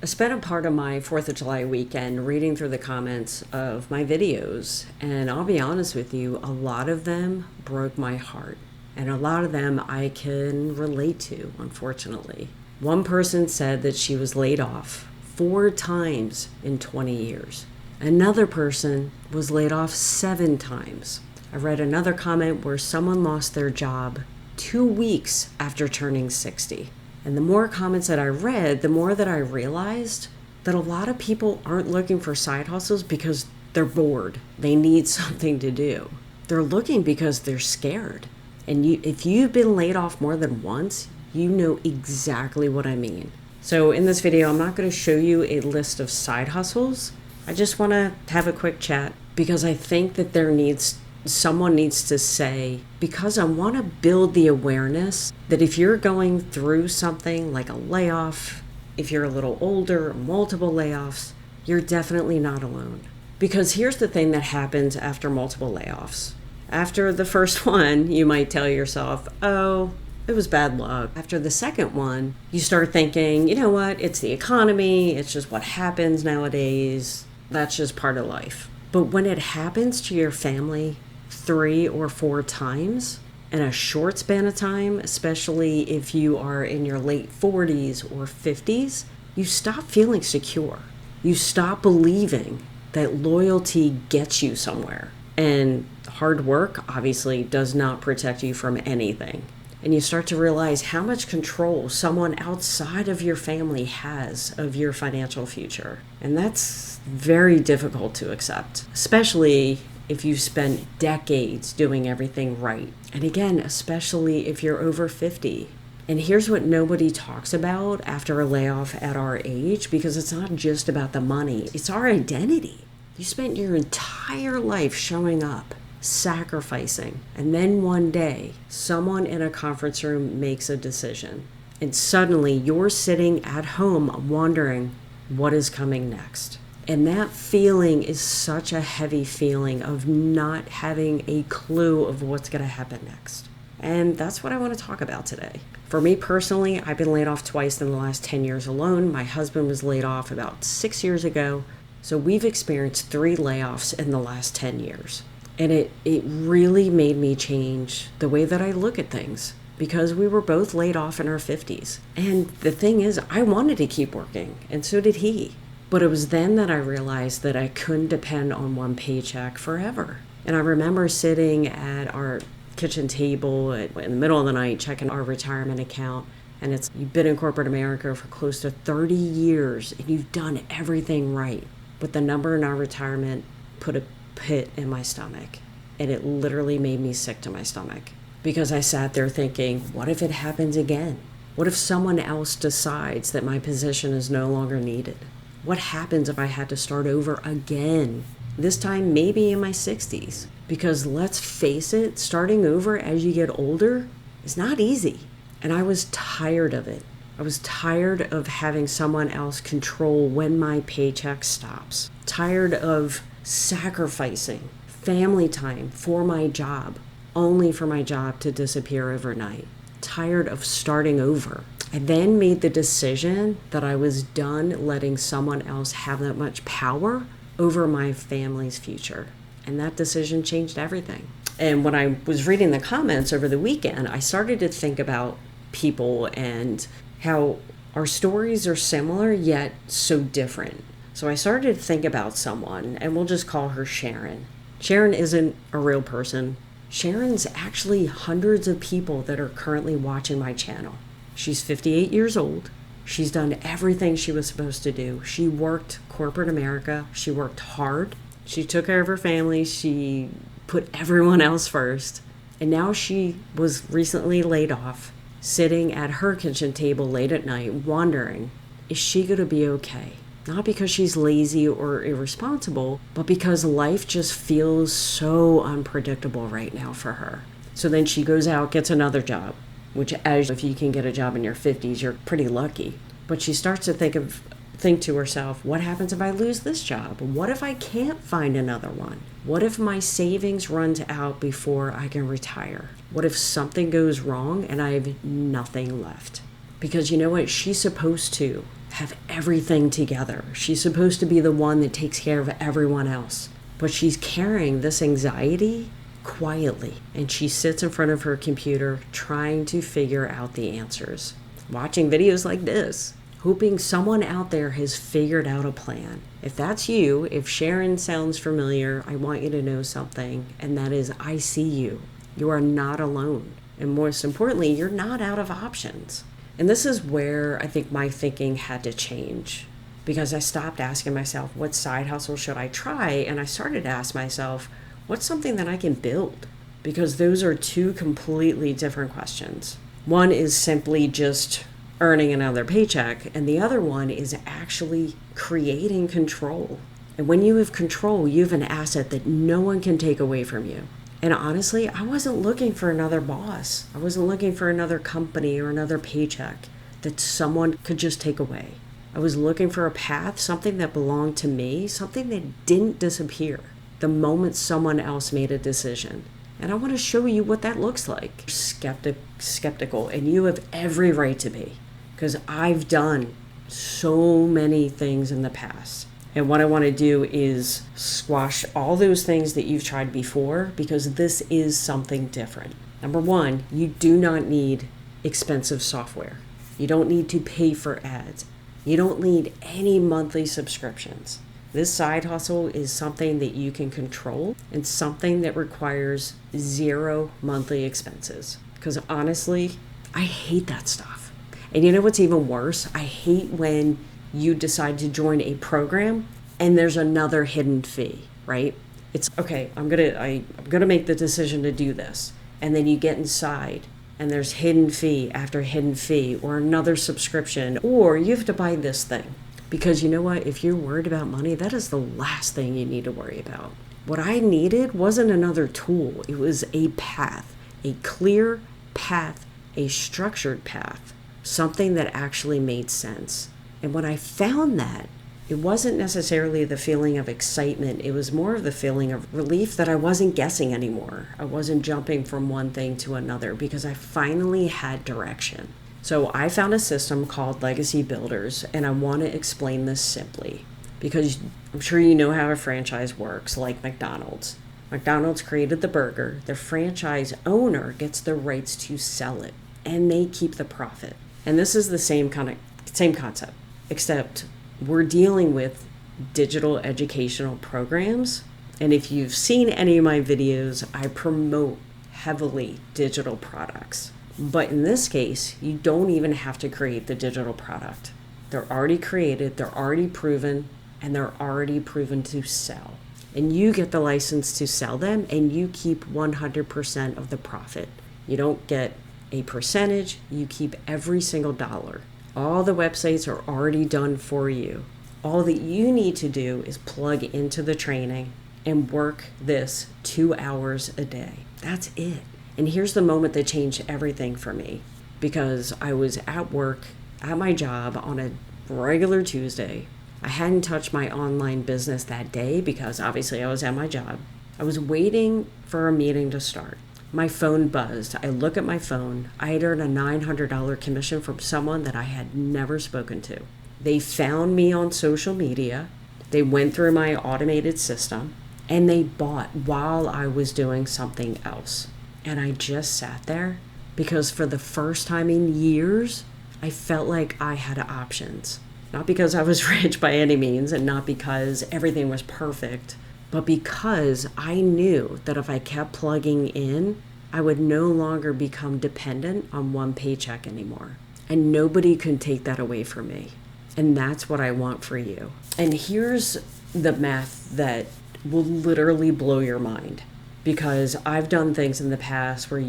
I spent a part of my 4th of July weekend reading through the comments of my videos, and I'll be honest with you, a lot of them broke my heart, and a lot of them I can relate to, unfortunately. One person said that she was laid off 4 times in 20 years. Another person was laid off 7 times. I read another comment where someone lost their job 2 weeks after turning 60. And the more comments that I read, the more that I realized that a lot of people aren't looking for side hustles because they're bored. They need something to do. They're looking because they're scared. And if you've been laid off more than once, you know exactly what I mean. So in this video, I'm not going to show you a list of side hustles. I just want to have a quick chat because I think that someone needs to say, because I want to build the awareness that if you're going through something like a layoff, if you're a little older, multiple layoffs, you're definitely not alone. Because here's the thing that happens after multiple layoffs. After the first one, you might tell yourself, oh, it was bad luck. After the second one, you start thinking, you know what, it's the economy, it's just what happens nowadays, that's just part of life. But when it happens to your family 3 or 4 times in a short span of time, especially if you are in your late 40s or 50s, you stop feeling secure. You stop believing that loyalty gets you somewhere. And hard work obviously does not protect you from anything. And you start to realize how much control someone outside of your family has of your financial future. And that's very difficult to accept, especially if you spent decades doing everything right. And again, especially if you're over 50. And here's what nobody talks about after a layoff at our age, because it's not just about the money, it's our identity. You spent your entire life showing up, sacrificing, and then one day, someone in a conference room makes a decision. And suddenly you're sitting at home wondering what is coming next. And that feeling is such a heavy feeling of not having a clue of what's going to happen next. And that's what I want to talk about today. For me personally, I've been laid off twice in the last 10 years alone. My husband was laid off about 6 years ago. So we've experienced 3 layoffs in the last 10 years. And it really made me change the way that I look at things because we were both laid off in our 50s. And the thing is, I wanted to keep working, and so did he. But it was then that I realized that I couldn't depend on one paycheck forever. And I remember sitting at our kitchen table in the middle of the night checking our retirement account. And you've been in corporate America for close to 30 years and you've done everything right. But the number in our retirement put a pit in my stomach. And it literally made me sick to my stomach. Because I sat there thinking, what if it happens again? What if someone else decides that my position is no longer needed? What happens if I had to start over again? This time maybe in my 60s. Because let's face it, starting over as you get older is not easy. And I was tired of it. I was tired of having someone else control when my paycheck stops. Tired of sacrificing family time for my job, only for my job to disappear overnight. Tired of starting over. I then made the decision that I was done letting someone else have that much power over my family's future. And that decision changed everything. And when I was reading the comments over the weekend, I started to think about people and how our stories are similar yet so different. So I started to think about someone, and we'll just call her Sharon. Sharon isn't a real person. Sharon's actually hundreds of people that are currently watching my channel. She's 58 years old. She's done everything she was supposed to do. She worked corporate America. She worked hard. She took care of her family. She put everyone else first. And now she was recently laid off, sitting at her kitchen table late at night, wondering, is she going to be okay? Not because she's lazy or irresponsible, but because life just feels so unpredictable right now for her. So then she goes out, gets another job, which if you can get a job in your 50s, you're pretty lucky. But she starts to think to herself, what happens if I lose this job? What if I can't find another one? What if my savings runs out before I can retire? What if something goes wrong and I have nothing left? Because you know what? She's supposed to have everything together. She's supposed to be the one that takes care of everyone else. But she's carrying this anxiety quietly, and she sits in front of her computer trying to figure out the answers, watching videos like this, hoping someone out there has figured out a plan. If that's you, if Sharon sounds familiar, I want you to know something, and that is I see you. You are not alone. And most importantly, you're not out of options. And this is where I think my thinking had to change, because I stopped asking myself, what side hustle should I try? And I started to ask myself, what's something that I can build? Because those are two completely different questions. One is simply just earning another paycheck, and the other one is actually creating control. And when you have control, you have an asset that no one can take away from you. And honestly, I wasn't looking for another boss. I wasn't looking for another company or another paycheck that someone could just take away. I was looking for a path, something that belonged to me, something that didn't disappear the moment someone else made a decision. And I want to show you what that looks like. Skeptical, and you have every right to be, because I've done so many things in the past. And what I want to do is squash all those things that you've tried before, because this is something different. Number one, you do not need expensive software. You don't need to pay for ads. You don't need any monthly subscriptions. This side hustle is something that you can control and something that requires zero monthly expenses. Because honestly, I hate that stuff. And you know what's even worse? I hate when you decide to join a program and there's another hidden fee, right? It's okay, I'm gonna make the decision to do this. And then you get inside and there's hidden fee after hidden fee, or another subscription, or you have to buy this thing. Because you know what? If you're worried about money, that is the last thing you need to worry about. What I needed wasn't another tool. It was a path, a clear path, a structured path, something that actually made sense. And when I found that, it wasn't necessarily the feeling of excitement. It was more of the feeling of relief that I wasn't guessing anymore. I wasn't jumping from one thing to another, because I finally had direction. So I found a system called Legacy Builders, and I want to explain this simply, because I'm sure you know how a franchise works, like McDonald's. McDonald's created the burger. The franchise owner gets the rights to sell it, and they keep the profit. And this is the same concept, except we're dealing with digital educational programs. And if you've seen any of my videos, I promote heavily digital products. But in this case, you don't even have to create the digital product. They're already created, they're already proven, and they're already proven to sell. And you get the license to sell them, and you keep 100% of the profit. You don't get a percentage, you keep every single dollar. All the websites are already done for you. All that you need to do is plug into the training and work this 2 hours a day. That's it. And here's the moment that changed everything for me, because I was at work, at my job on a regular Tuesday. I hadn't touched my online business that day because obviously I was at my job. I was waiting for a meeting to start. My phone buzzed. I look at my phone. I had earned a $900 commission from someone that I had never spoken to. They found me on social media. They went through my automated system, and they bought while I was doing something else. And I just sat there because for the first time in years, I felt like I had options. Not because I was rich by any means, and not because everything was perfect, but because I knew that if I kept plugging in, I would no longer become dependent on one paycheck anymore. And nobody can take that away from me. And that's what I want for you. And here's the math that will literally blow your mind. Because I've done things in the past where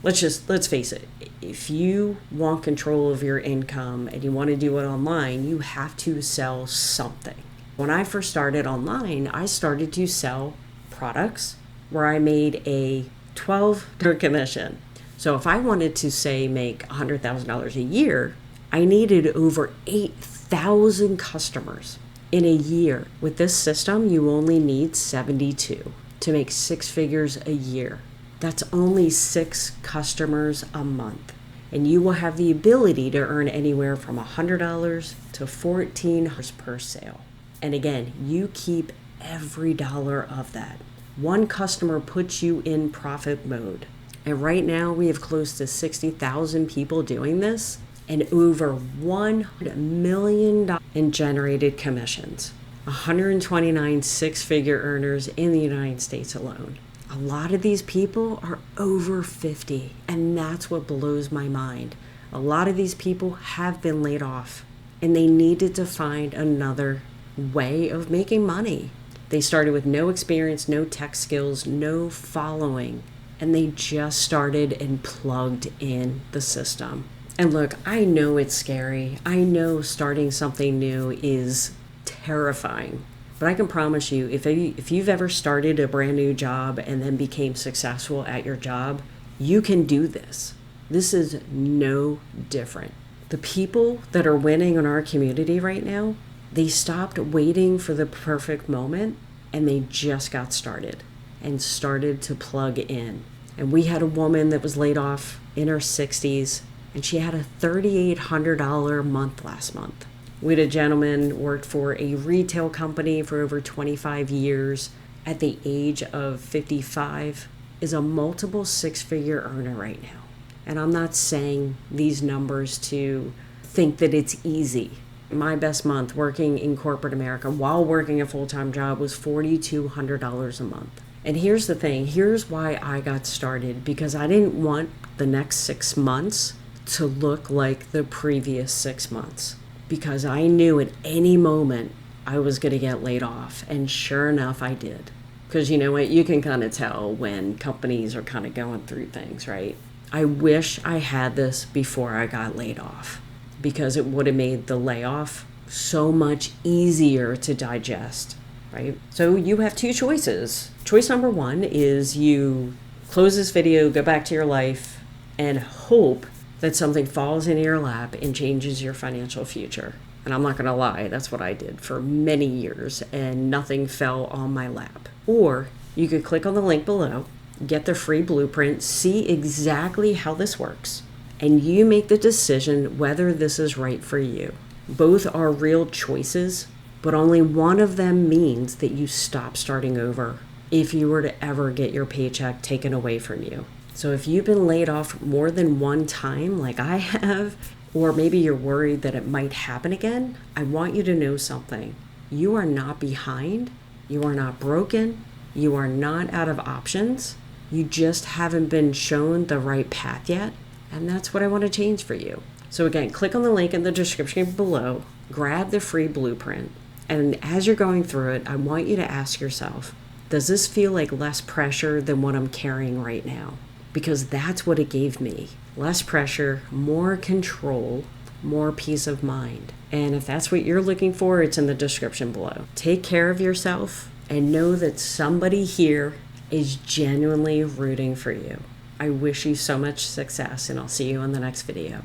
let's face it, if you want control of your income and you want to do it online, you have to sell something. When I first started online, I started to sell products where I made a $12 commission. So if I wanted to say make $100,000 a year, I needed over 8,000 customers in a year. With this system, you only need 72 to make 6 figures a year. That's only 6 customers a month. And you will have the ability to earn anywhere from $100 to $14 per sale. And again, you keep every dollar of that. One customer puts you in profit mode. And right now we have close to 60,000 people doing this and over $100 million in generated commissions. 129 six-figure earners in the United States alone. A lot of these people are over 50, and that's what blows my mind. A lot of these people have been laid off, and they needed to find another way of making money. They started with no experience, no tech skills, no following, and they just started and plugged in the system. And look, I know it's scary. I know starting something new is terrifying. But I can promise you, if you've ever started a brand new job and then became successful at your job, you can do this. This is no different. The people that are winning in our community right now, they stopped waiting for the perfect moment and they just got started and started to plug in. And we had a woman that was laid off in her 60s and she had a $3,800 month last month. We had a gentleman worked for a retail company for over 25 years. At the age of 55, is a multiple six-figure earner right now. And I'm not saying these numbers to think that it's easy. My best month working in corporate America while working a full-time job was $4,200 a month. And here's the thing, here's why I got started, because I didn't want the next 6 months to look like the previous 6 months. Because I knew at any moment I was going to get laid off. And sure enough, I did. Because you know what? You can kind of tell when companies are kind of going through things, right? I wish I had this before I got laid off. Because it would have made the layoff so much easier to digest, right? So you have two choices. Choice number one is you close this video, go back to your life, and hope that something falls into your lap and changes your financial future. And I'm not going to lie, that's what I did for many years, and nothing fell on my lap. Or you could click on the link below, get the free blueprint, see exactly how this works, and you make the decision whether this is right for you. Both are real choices, but only one of them means that you stop starting over if you were to ever get your paycheck taken away from you. So if you've been laid off more than one time, like I have, or maybe you're worried that it might happen again, I want you to know something. You are not behind. You are not broken. You are not out of options. You just haven't been shown the right path yet. And that's what I want to change for you. So again, click on the link in the description below, grab the free blueprint. And as you're going through it, I want you to ask yourself, does this feel like less pressure than what I'm carrying right now? Because that's what it gave me. Less pressure, more control, more peace of mind. And if that's what you're looking for, it's in the description below. Take care of yourself and know that somebody here is genuinely rooting for you. I wish you so much success, and I'll see you in the next video.